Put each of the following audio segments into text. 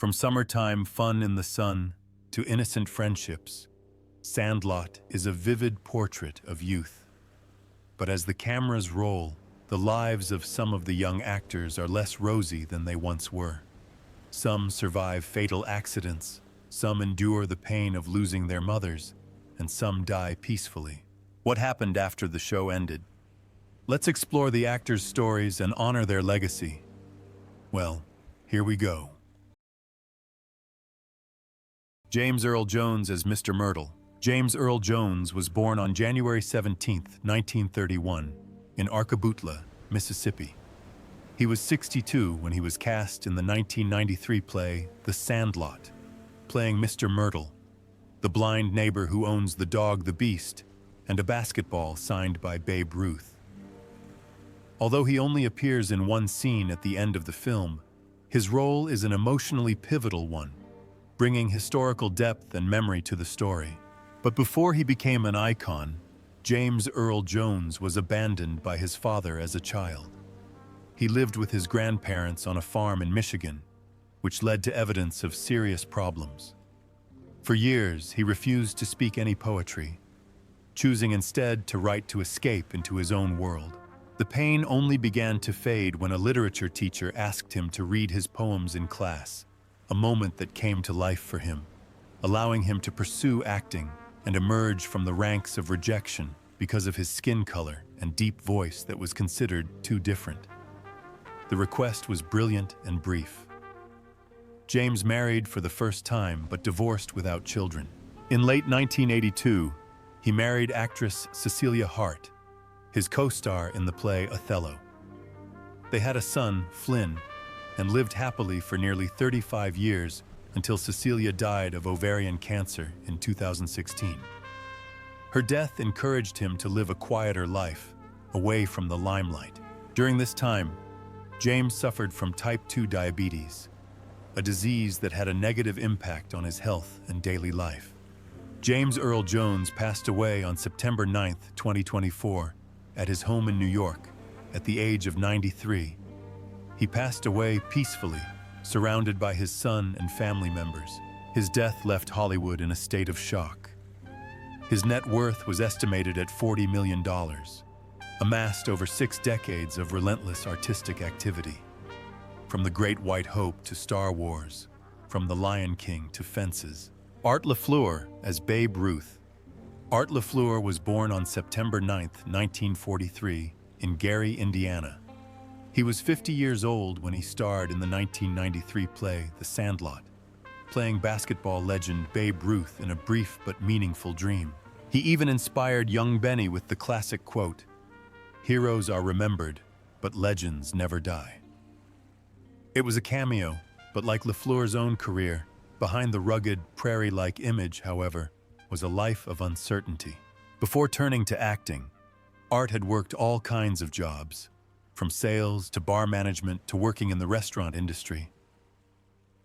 From summertime fun in the sun to innocent friendships, Sandlot is a vivid portrait of youth. But as the cameras roll, the lives of some of the young actors are less rosy than they once were. Some survive fatal accidents, some endure the pain of losing their mothers, and some die peacefully. What happened after the show ended? Let's explore the actors' stories and honor their legacy. Well, here we go. James Earl Jones as Mr. Myrtle. James Earl Jones was born on January 17, 1931, in Arcaboutla, Mississippi. He was 62 when he was cast in the 1993 play The Sandlot, playing Mr. Myrtle, the blind neighbor who owns the dog The Beast and a basketball signed by Babe Ruth. Although he only appears in one scene at the end of the film, his role is an emotionally pivotal one, bringing historical depth and memory to the story. But before he became an icon, James Earl Jones was abandoned by his father as a child. He lived with his grandparents on a farm in Michigan, which led to evidence of serious problems. For years, he refused to speak any poetry, choosing instead to write to escape into his own world. The pain only began to fade when a literature teacher asked him to read his poems in class, a moment that came to life for him, allowing him to pursue acting and emerge from the ranks of rejection because of his skin color and deep voice that was considered too different. The request was brilliant and brief. James married for the first time but divorced without children. In late 1982, he married actress Cecilia Hart, his co-star in the play Othello. They had a son, Flynn, and lived happily for nearly 35 years until Cecilia died of ovarian cancer in 2016. Her death encouraged him to live a quieter life, away from the limelight. During this time, James suffered from type 2 diabetes, a disease that had a negative impact on his health and daily life. James Earl Jones passed away on September 9, 2024, at his home in New York, at the age of 93. He passed away peacefully, surrounded by his son and family members. His death left Hollywood in a state of shock. His net worth was estimated at $40 million, amassed over 6 decades of relentless artistic activity. From The Great White Hope to Star Wars, from The Lion King to Fences. Art LaFleur as Babe Ruth. Art LaFleur was born on September 9, 1943, in Guiry, Indiana. He was 50 years old when he starred in the 1993 play The Sandlot, playing basketball legend Babe Ruth in a brief but meaningful dream. He even inspired young Benny with the classic quote, "Heroes are remembered, but legends never die." It was a cameo, but like LaFleur's own career, behind the rugged, prairie-like image, however, was a life of uncertainty. Before turning to acting, Art had worked all kinds of jobs, from sales to bar management to working in the restaurant industry.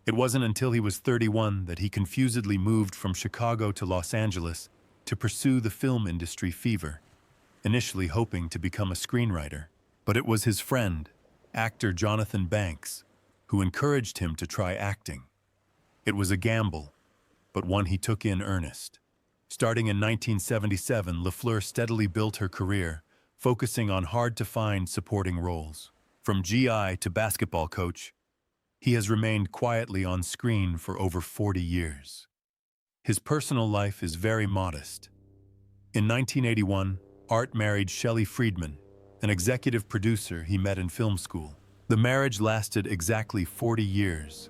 It wasn't until he was 31 that he confusedly moved from Chicago to Los Angeles to pursue the film industry fever, initially hoping to become a screenwriter. But it was his friend, actor Jonathan Banks, who encouraged him to try acting. It was a gamble, but one he took in earnest. Starting in 1977, LaFleur steadily built her career, focusing on hard-to-find supporting roles. From GI to basketball coach, he has remained quietly on screen for over 40 years. His personal life is very modest. In 1981, Art married Shelley Friedman, an executive producer he met in film school. The marriage lasted exactly 40 years,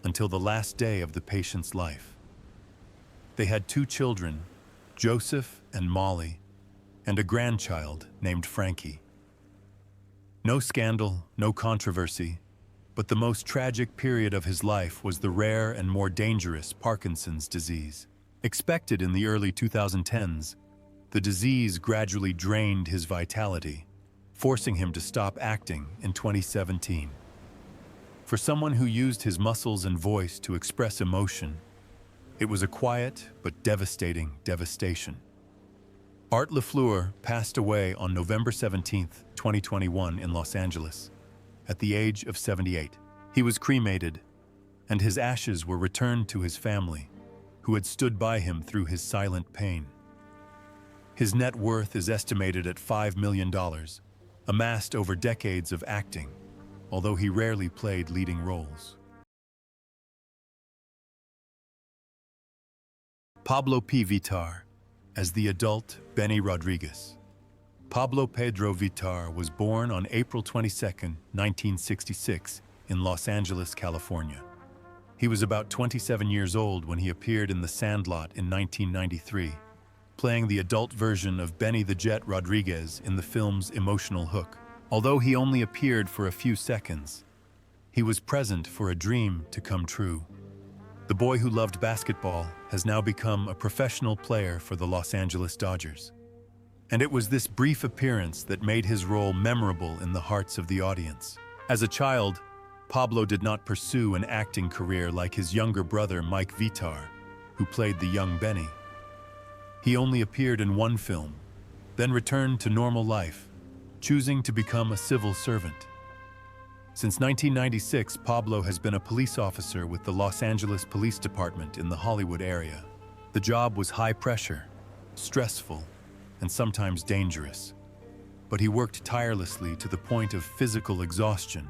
until the last day of the patient's life. They had 2 children, Joseph and Molly, and a grandchild named Frankie. No scandal, no controversy, but the most tragic period of his life was the rare and more dangerous Parkinson's disease. Expected in the early 2010s, the disease gradually drained his vitality, forcing him to stop acting in 2017. For someone who used his muscles and voice to express emotion, it was a quiet but devastating devastation. Art LaFleur passed away on November 17, 2021 in Los Angeles, at the age of 78. He was cremated and his ashes were returned to his family, who had stood by him through his silent pain. His net worth is estimated at $5 million, amassed over decades of acting, although he rarely played leading roles. Pablo P. Vitar, as the adult Benny Rodriguez. Pablo Pedro Vitar was born on April 22, 1966, in Los Angeles, California. He was about 27 years old when he appeared in The Sandlot in 1993, playing the adult version of Benny the Jet Rodriguez in the film's emotional hook. Although he only appeared for a few seconds, he was present for a dream to come true. The boy who loved basketball has now become a professional player for the Los Angeles Dodgers. And it was this brief appearance that made his role memorable in the hearts of the audience. As a child, Pablo did not pursue an acting career like his younger brother Mike Vitar, who played the young Benny. He only appeared in one film, then returned to normal life, choosing to become a civil servant. Since 1996, Pablo has been a police officer with the Los Angeles Police Department in the Hollywood area. The job was high pressure, stressful, and sometimes dangerous. But he worked tirelessly to the point of physical exhaustion,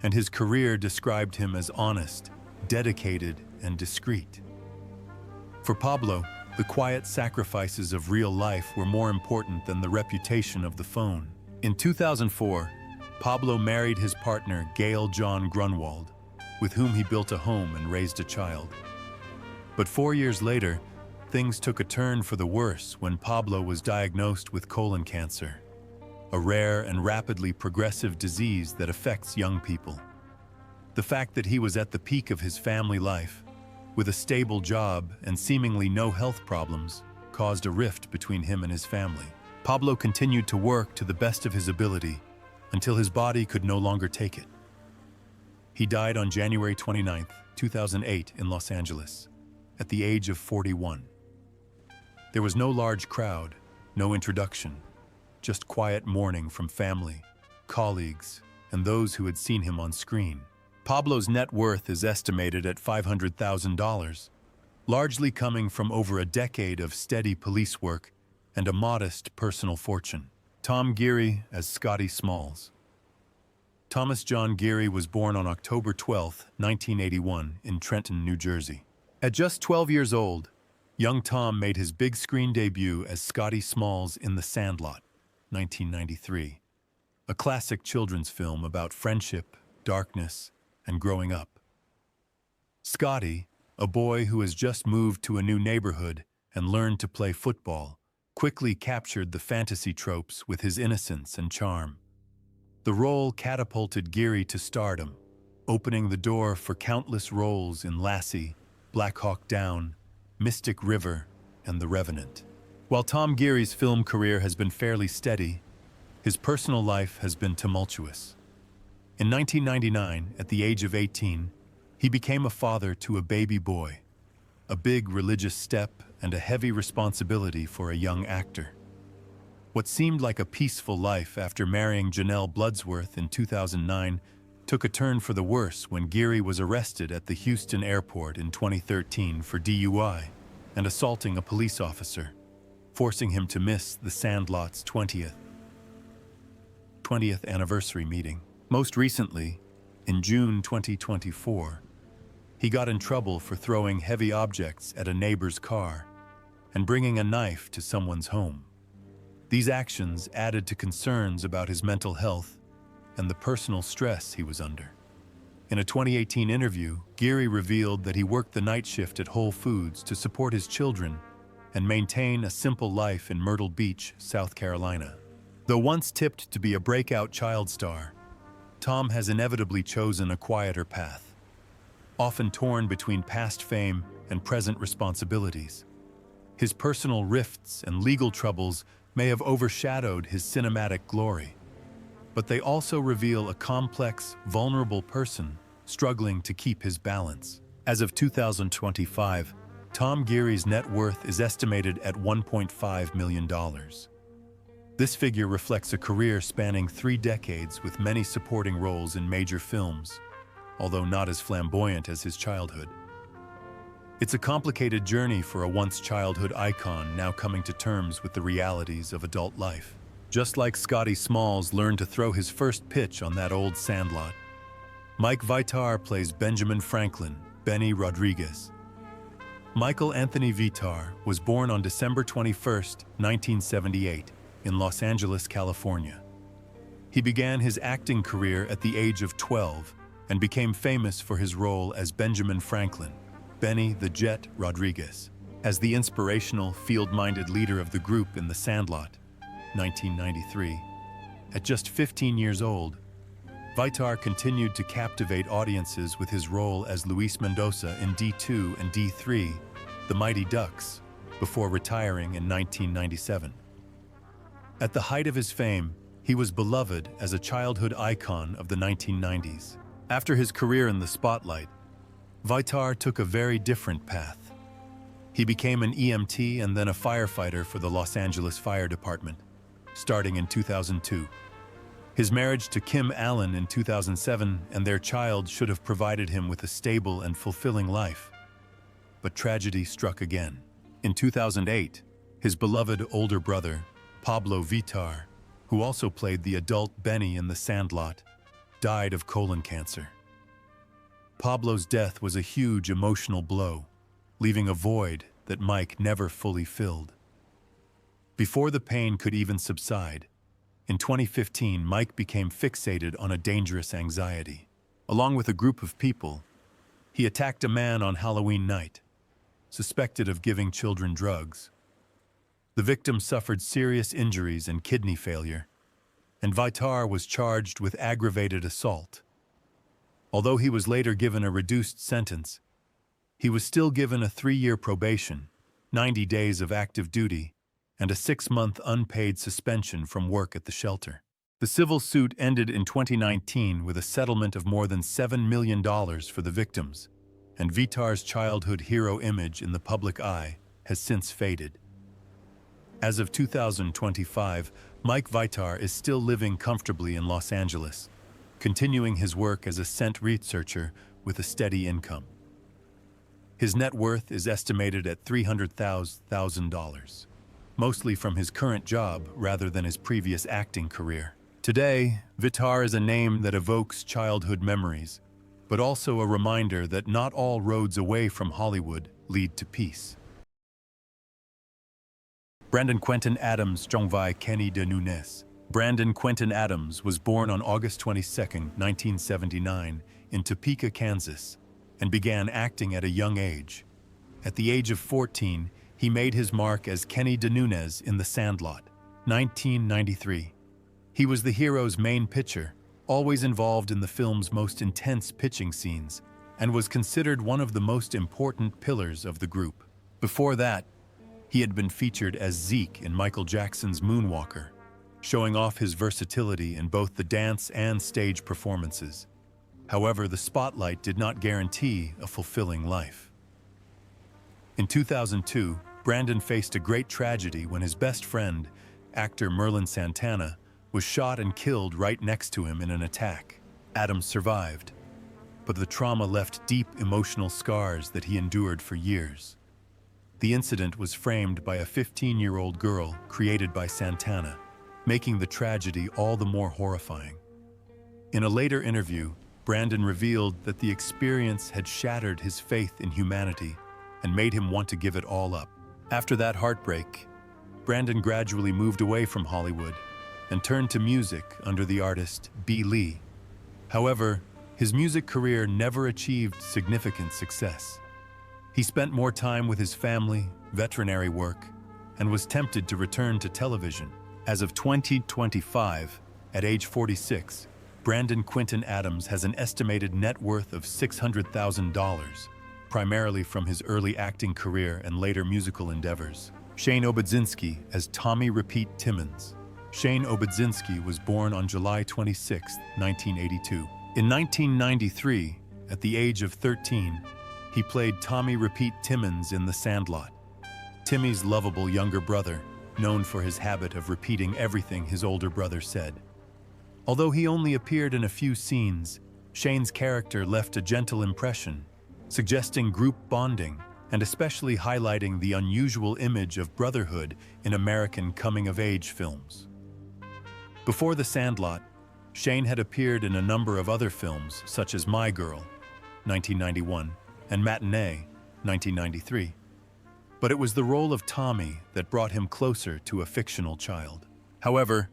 and his career described him as honest, dedicated, and discreet. For Pablo, the quiet sacrifices of real life were more important than the reputation of the phone. In 2004, Pablo married his partner, Gail John Grunwald, with whom he built a home and raised a child. But 4 years later, things took a turn for the worse when Pablo was diagnosed with colon cancer, a rare and rapidly progressive disease that affects young people. The fact that he was at the peak of his family life, with a stable job and seemingly no health problems, caused a rift between him and his family. Pablo continued to work to the best of his ability until his body could no longer take it. He died on January 29, 2008 in Los Angeles, at the age of 41. There was no large crowd, no introduction, just quiet mourning from family, colleagues, and those who had seen him on screen. Pablo's net worth is estimated at $500,000, largely coming from over a decade of steady police work and a modest personal fortune. Tom Guiry as Scotty Smalls. Thomas John Guiry was born on October 12, 1981, in Trenton, New Jersey. At just 12 years old, young Tom made his big screen debut as Scotty Smalls in The Sandlot, 1993, a classic children's film about friendship, darkness, and growing up. Scotty, a boy who has just moved to a new neighborhood and learned to play football, quickly captured the fantasy tropes with his innocence and charm. The role catapulted Guiry to stardom, opening the door for countless roles in Lassie, Black Hawk Down, Mystic River, and The Revenant. While Tom Guiry's film career has been fairly steady, his personal life has been tumultuous. In 1999, at the age of 18, he became a father to a baby boy, a big religious step and a heavy responsibility for a young actor. What seemed like a peaceful life after marrying Janelle Bloodsworth in 2009 took a turn for the worse when Guiry was arrested at the Houston airport in 2013 for DUI and assaulting a police officer, forcing him to miss The Sandlot's 20th anniversary meeting. Most recently, in June 2024, he got in trouble for throwing heavy objects at a neighbor's car and bringing a knife to someone's home. These actions added to concerns about his mental health and the personal stress he was under. In a 2018 interview, Guiry revealed that he worked the night shift at Whole Foods to support his children and maintain a simple life in Myrtle Beach, South Carolina. Though once tipped to be a breakout child star, Tom has inevitably chosen a quieter path, often torn between past fame and present responsibilities. His personal rifts and legal troubles may have overshadowed his cinematic glory, but they also reveal a complex, vulnerable person struggling to keep his balance. As of 2025, Tom Guiry's net worth is estimated at $1.5 million. This figure reflects a career spanning 3 decades with many supporting roles in major films, although not as flamboyant as his childhood. It's a complicated journey for a once childhood icon now coming to terms with the realities of adult life. Just like Scotty Smalls learned to throw his first pitch on that old Sandlot, Mike Vitar plays Benjamin Franklin, Benny Rodriguez. Michael Anthony Vitar was born on December 21, 1978, in Los Angeles, California. He began his acting career at the age of 12 and became famous for his role as Benjamin Franklin, Benny the Jet Rodriguez, as the inspirational, field-minded leader of the group in The Sandlot, 1993. At just 15 years old, Vitar continued to captivate audiences with his role as Luis Mendoza in D2 and D3, The Mighty Ducks, before retiring in 1997. At the height of his fame, he was beloved as a childhood icon of the 1990s. After his career in the spotlight, Vitar took a very different path. He became an EMT and then a firefighter for the Los Angeles Fire Department, starting in 2002. His marriage to Kim Allen in 2007 and their child should have provided him with a stable and fulfilling life. But tragedy struck again. In 2008, his beloved older brother, Pablo Vitar, who also played the adult Benny in The Sandlot, died of colon cancer. Pablo's death was a huge emotional blow, leaving a void that Mike never fully filled. Before the pain could even subside, in 2015, Mike became fixated on a dangerous anxiety. Along with a group of people, he attacked a man on Halloween night, suspected of giving children drugs. The victim suffered serious injuries and kidney failure, and Vitar was charged with aggravated assault. Although he was later given a reduced sentence, he was still given a 3-year probation, 90 days of active duty, and a 6-month unpaid suspension from work at the shelter. The civil suit ended in 2019 with a settlement of more than $7 million for the victims, and Vitar's childhood hero image in the public eye has since faded. As of 2025, Mike Vitar is still living comfortably in Los Angeles, continuing his work as a scent researcher with a steady income. His net worth is estimated at $300,000, mostly from his current job rather than his previous acting career. Today, Vitar is a name that evokes childhood memories, but also a reminder that not all roads away from Hollywood lead to peace. Brandon Quentin Adams Chongvai Kenny de Nunes. Brandon Quentin Adams was born on August 22, 1979, in Topeka, Kansas, and began acting at a young age. At the age of 14, he made his mark as Kenny de Nunes in The Sandlot, 1993. He was the hero's main pitcher, always involved in the film's most intense pitching scenes, and was considered one of the most important pillars of the group. Before that, he had been featured as Zeke in Michael Jackson's Moonwalker, showing off his versatility in both the dance and stage performances. However, the spotlight did not guarantee a fulfilling life. In 2002, Brandon faced a great tragedy when his best friend, actor Merlin Santana, was shot and killed right next to him in an attack. Adams survived, but the trauma left deep emotional scars that he endured for years. The incident was framed by a 15-year-old girl created by Santana, making the tragedy all the more horrifying. In a later interview, Brandon revealed that the experience had shattered his faith in humanity and made him want to give it all up. After that heartbreak, Brandon gradually moved away from Hollywood and turned to music under the artist B. Lee. However, his music career never achieved significant success. He spent more time with his family, veterinary work, and was tempted to return to television. As of 2025, at age 46, Brandon Quentin Adams has an estimated net worth of $600,000, primarily from his early acting career and later musical endeavors. Shane Obedzinski as Tommy Repeat Timmons. Shane Obedzinski was born on July 26, 1982. In 1993, at the age of 13, he played Tommy Repeat Timmons in The Sandlot, Timmy's lovable younger brother, known for his habit of repeating everything his older brother said. Although he only appeared in a few scenes, Shane's character left a gentle impression, suggesting group bonding and especially highlighting the unusual image of brotherhood in American coming-of-age films. Before The Sandlot, Shane had appeared in a number of other films such as My Girl, 1991, and Matinee, 1993. But it was the role of Tommy that brought him closer to a fictional child. However,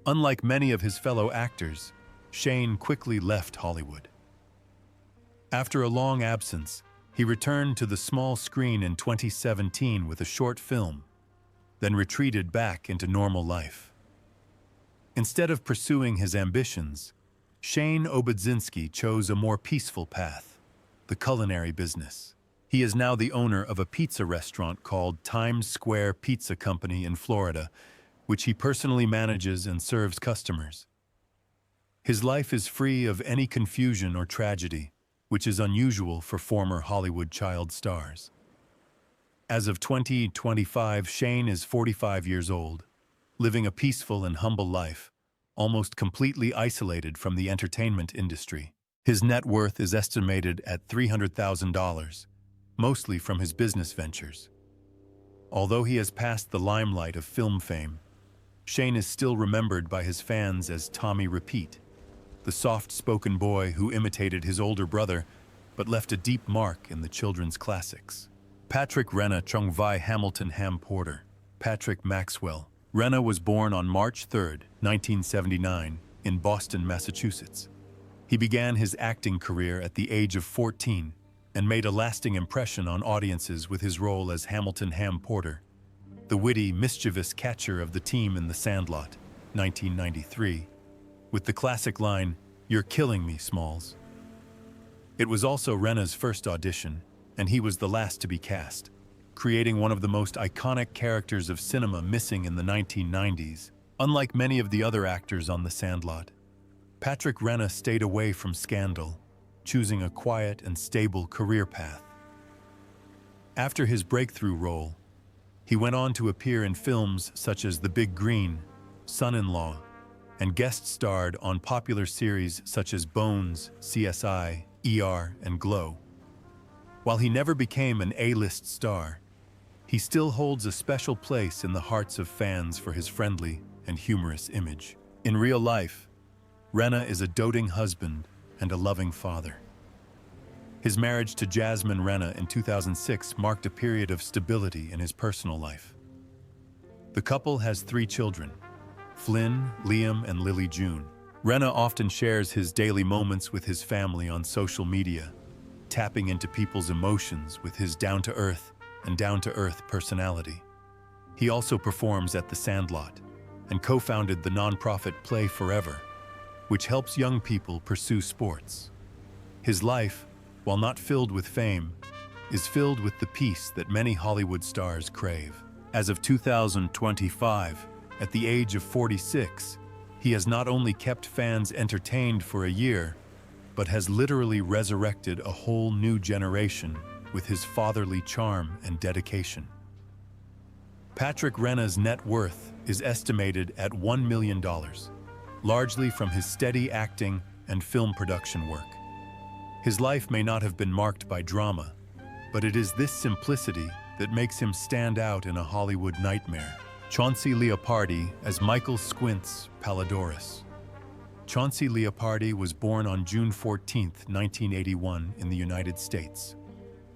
unlike many of his fellow actors, Shane quickly left Hollywood. After a long absence, he returned to the small screen in 2017 with a short film, then retreated back into normal life. Instead of pursuing his ambitions, Shane Obedzinski chose a more peaceful path, the culinary business. He is now the owner of a pizza restaurant called Times Square Pizza Company in Florida, which he personally manages and serves customers. His life is free of any confusion or tragedy, which is unusual for former Hollywood child stars. As of 2025, Shane is 45 years old, living a peaceful and humble life, almost completely isolated from the entertainment industry. His net worth is estimated at $300,000, mostly from his business ventures. Although he has passed the limelight of film fame, Shane is still remembered by his fans as Tommy Repeat, the soft-spoken boy who imitated his older brother but left a deep mark in the children's classics. Patrick Renna Chung Vi Hamilton Ham Porter. Patrick Maxwell. Renna was born on March 3, 1979, in Boston, Massachusetts. He began his acting career at the age of 14 and made a lasting impression on audiences with his role as Hamilton Ham Porter, the witty, mischievous catcher of the team in The Sandlot, 1993, with the classic line, "You're killing me, Smalls." It was also Renna's first audition, and he was the last to be cast, creating one of the most iconic characters of cinema missing in the 1990s. Unlike many of the other actors on The Sandlot, Patrick Renna stayed away from scandal, choosing a quiet and stable career path. After his breakthrough role, he went on to appear in films such as The Big Green, Son-in-Law, and guest-starred on popular series such as Bones, CSI, ER, and Glow. While he never became an A-list star, he still holds a special place in the hearts of fans for his friendly and humorous image. In real life, Renna is a doting husband and a loving father. His marriage to Jasmine Renna in 2006 marked a period of stability in his personal life. The couple has 3 children, Flynn, Liam, and Lily June. Renna often shares his daily moments with his family on social media, tapping into people's emotions with his down-to-earth and down-to-earth personality. He also performs at The Sandlot and co-founded the nonprofit Play Forever, which helps young people pursue sports. His life, while not filled with fame, is filled with the peace that many Hollywood stars crave. As of 2025, at the age of 46, he has not only kept fans entertained for a year, but has literally resurrected a whole new generation with his fatherly charm and dedication. Patrick Renna's net worth is estimated at $1 million, largely from his steady acting and film production work. His life may not have been marked by drama, but it is this simplicity that makes him stand out in a Hollywood nightmare. Chauncey Leopardi as Michael Squints Palladorus. Chauncey Leopardi was born on June 14, 1981 in the United States.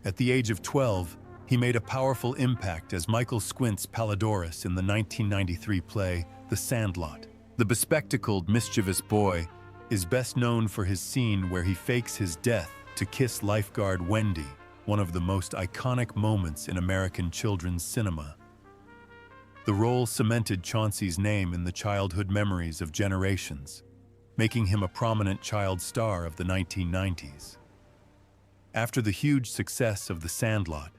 At the age of 12, he made a powerful impact as Michael Squints Palladorus in the 1993 play The Sandlot. The bespectacled, mischievous boy is best known for his scene where he fakes his death to kiss lifeguard Wendy, one of the most iconic moments in American children's cinema. The role cemented Chauncey's name in the childhood memories of generations, making him a prominent child star of the 1990s. After the huge success of The Sandlot,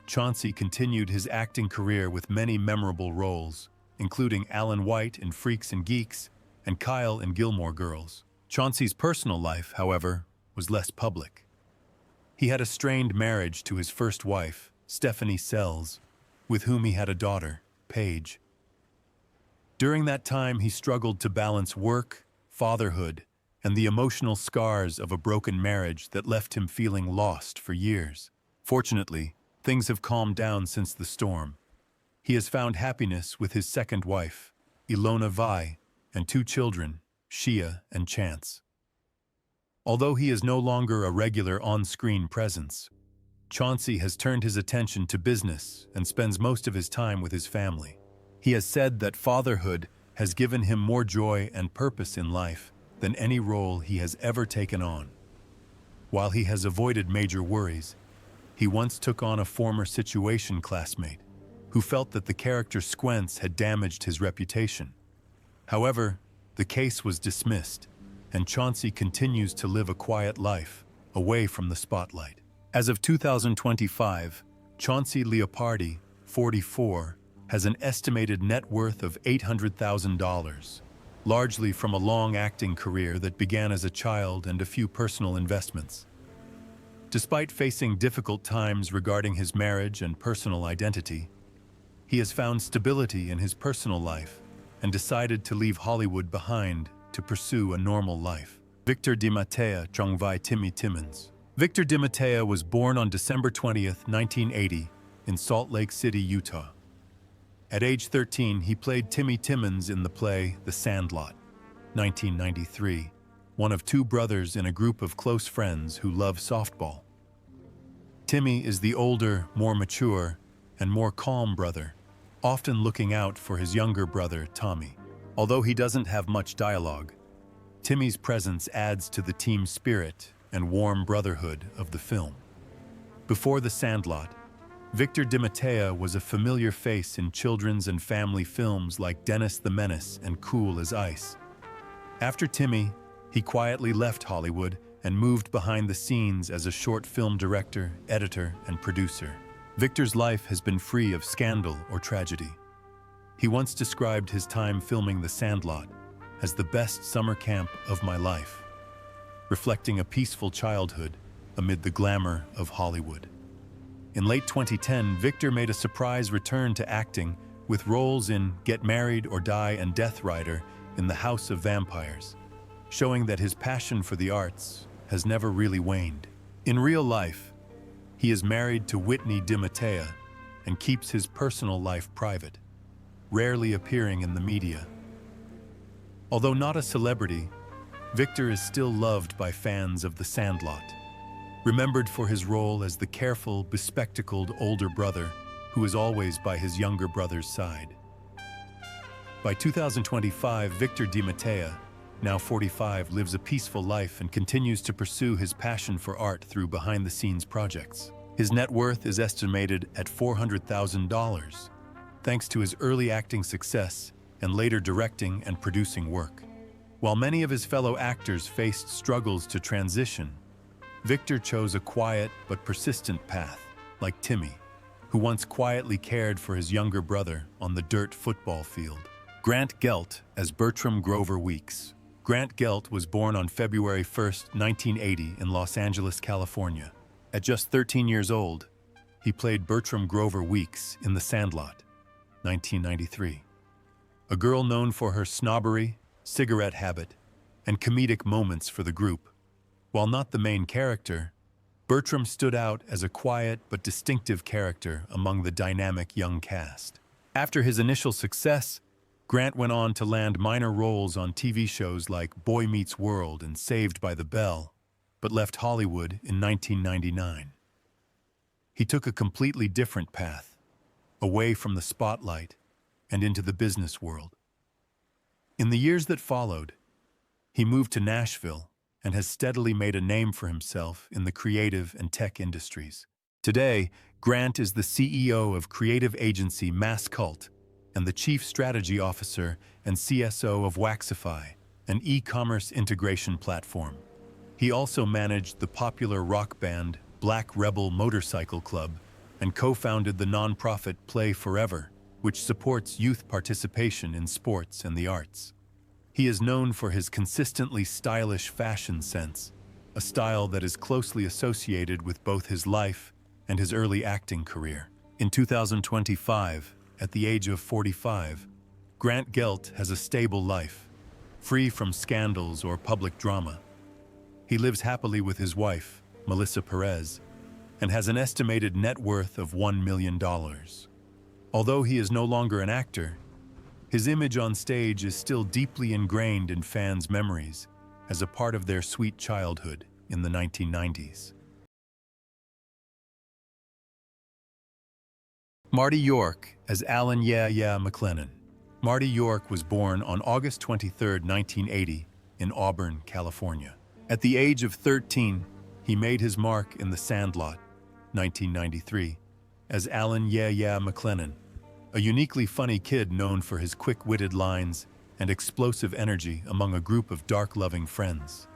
Chauncey continued his acting career with many memorable roles, including Alan White in Freaks and Geeks and Kyle in Gilmore Girls. Chauncey's personal life, however, was less public. He had a strained marriage to his first wife, Stephanie Sells, with whom he had a daughter, Paige. During that time, he struggled to balance work, fatherhood, and the emotional scars of a broken marriage that left him feeling lost for years. Fortunately, things have calmed down since the storm. He has found happiness with his second wife, Ilona Vi, and two children, Shia and Chance. Although he is no longer a regular on-screen presence, Chauncey has turned his attention to business and spends most of his time with his family. He has said that fatherhood has given him more joy and purpose in life than any role he has ever taken on. While he has avoided major worries, he once took on a former Situation classmate who felt that the character Squence had damaged his reputation. However, the case was dismissed, and Chauncey continues to live a quiet life away from the spotlight. As of 2025, Chauncey Leopardi, 44, has an estimated net worth of $800,000, largely from a long acting career that began as a child and a few personal investments. Despite facing difficult times regarding his marriage and personal identity, he has found stability in his personal life and decided to leave Hollywood behind to pursue a normal life. Victor DiMattia Chongvai Timmy Timmons. Victor DiMattia was born on December 20th, 1980, in Salt Lake City, Utah. At age 13, he played Timmy Timmons in the play The Sandlot, 1993, one of two brothers in a group of close friends who love softball. Timmy is the older, more mature, and more calm brother, often looking out for his younger brother, Tommy. Although he doesn't have much dialogue, Timmy's presence adds to the team spirit and warm brotherhood of the film. Before The Sandlot, Victor DiMattia was a familiar face in children's and family films like Dennis the Menace and Cool as Ice. After Timmy, he quietly left Hollywood and moved behind the scenes as a short film director, editor, and producer. Victor's life has been free of scandal or tragedy. He once described his time filming The Sandlot as the best summer camp of my life, reflecting a peaceful childhood amid the glamour of Hollywood. In late 2010, Victor made a surprise return to acting with roles in Get Married or Die and Death Rider in The House of Vampires, showing that his passion for the arts has never really waned. In real life, he is married to Whitney DiMattia and keeps his personal life private, rarely appearing in the media. Although not a celebrity, Victor is still loved by fans of The Sandlot, remembered for his role as the careful, bespectacled older brother who is always by his younger brother's side. By 2025, Victor DiMattia, now 45, lives a peaceful life and continues to pursue his passion for art through behind-the-scenes projects. His net worth is estimated at $400,000, thanks to his early acting success and later directing and producing work. While many of his fellow actors faced struggles to transition, Victor chose a quiet but persistent path, like Timmy, who once quietly cared for his younger brother on the dirt football field. Grant Gelt as Bertram Grover Weeks. Grant Gelt was born on February 1, 1980 in Los Angeles, California. At just 13 years old, he played Bertram Grover Weeks in The Sandlot, 1993. A girl known for her snobbery, cigarette habit, and comedic moments for the group. While not the main character, Bertram stood out as a quiet but distinctive character among the dynamic young cast. After his initial success, Grant went on to land minor roles on TV shows like Boy Meets World and Saved by the Bell, but left Hollywood in 1999. He took a completely different path, away from the spotlight and into the business world. In the years that followed, he moved to Nashville and has steadily made a name for himself in the creative and tech industries. Today, Grant is the CEO of creative agency Mass Cult and the Chief Strategy Officer and CSO of Waxify, an e-commerce integration platform. He also managed the popular rock band Black Rebel Motorcycle Club and co-founded the nonprofit Play Forever, which supports youth participation in sports and the arts. He is known for his consistently stylish fashion sense, a style that is closely associated with both his life and his early acting career. In 2025, at the age of 45, Grant Gelt has a stable life, free from scandals or public drama. He lives happily with his wife, Melissa Perez, and has an estimated net worth of $1 million. Although he is no longer an actor, his image on stage is still deeply ingrained in fans' memories as a part of their sweet childhood in the 1990s. Marty York as Alan "Yeah Yeah" McLennan. Marty York was born on August 23, 1980, in Auburn, California. At the age of 13, he made his mark in The Sandlot, 1993, as Alan "Yeah Yeah" McLennan, a uniquely funny kid known for his quick-witted lines and explosive energy among a group of dark-loving friends.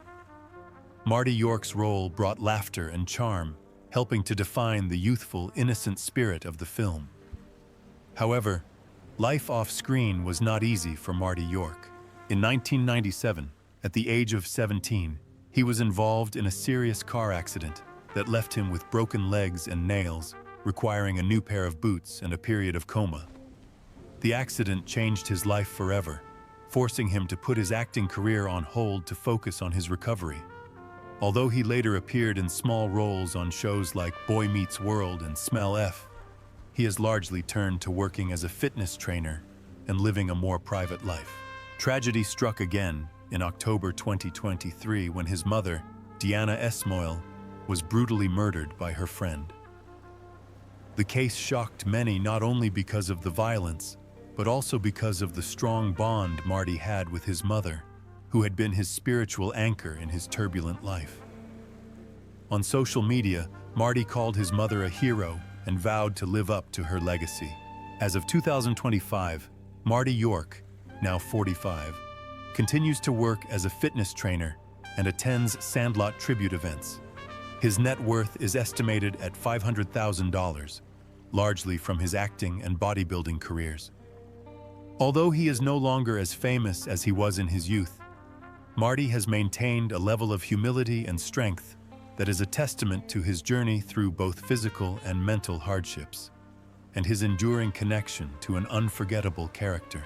Marty York's role brought laughter and charm, helping to define the youthful, innocent spirit of the film. However, life off-screen was not easy for Marty York. In 1997, at the age of 17, he was involved in a serious car accident that left him with broken legs and nails, requiring a new pair of boots and a period of coma. The accident changed his life forever, forcing him to put his acting career on hold to focus on his recovery. Although he later appeared in small roles on shows like Boy Meets World and Smell F, he has largely turned to working as a fitness trainer and living a more private life. Tragedy struck again in October 2023 when his mother, Deanna Esmoil, was brutally murdered by her friend. The case shocked many not only because of the violence, but also because of the strong bond Marty had with his mother, who had been his spiritual anchor in his turbulent life. On social media, Marty called his mother a hero and vowed to live up to her legacy. As of 2025, Marty York, now 45, continues to work as a fitness trainer and attends Sandlot tribute events. His net worth is estimated at $500,000, largely from his acting and bodybuilding careers. Although he is no longer as famous as he was in his youth, Marty has maintained a level of humility and strength that is a testament to his journey through both physical and mental hardships, and his enduring connection to an unforgettable character.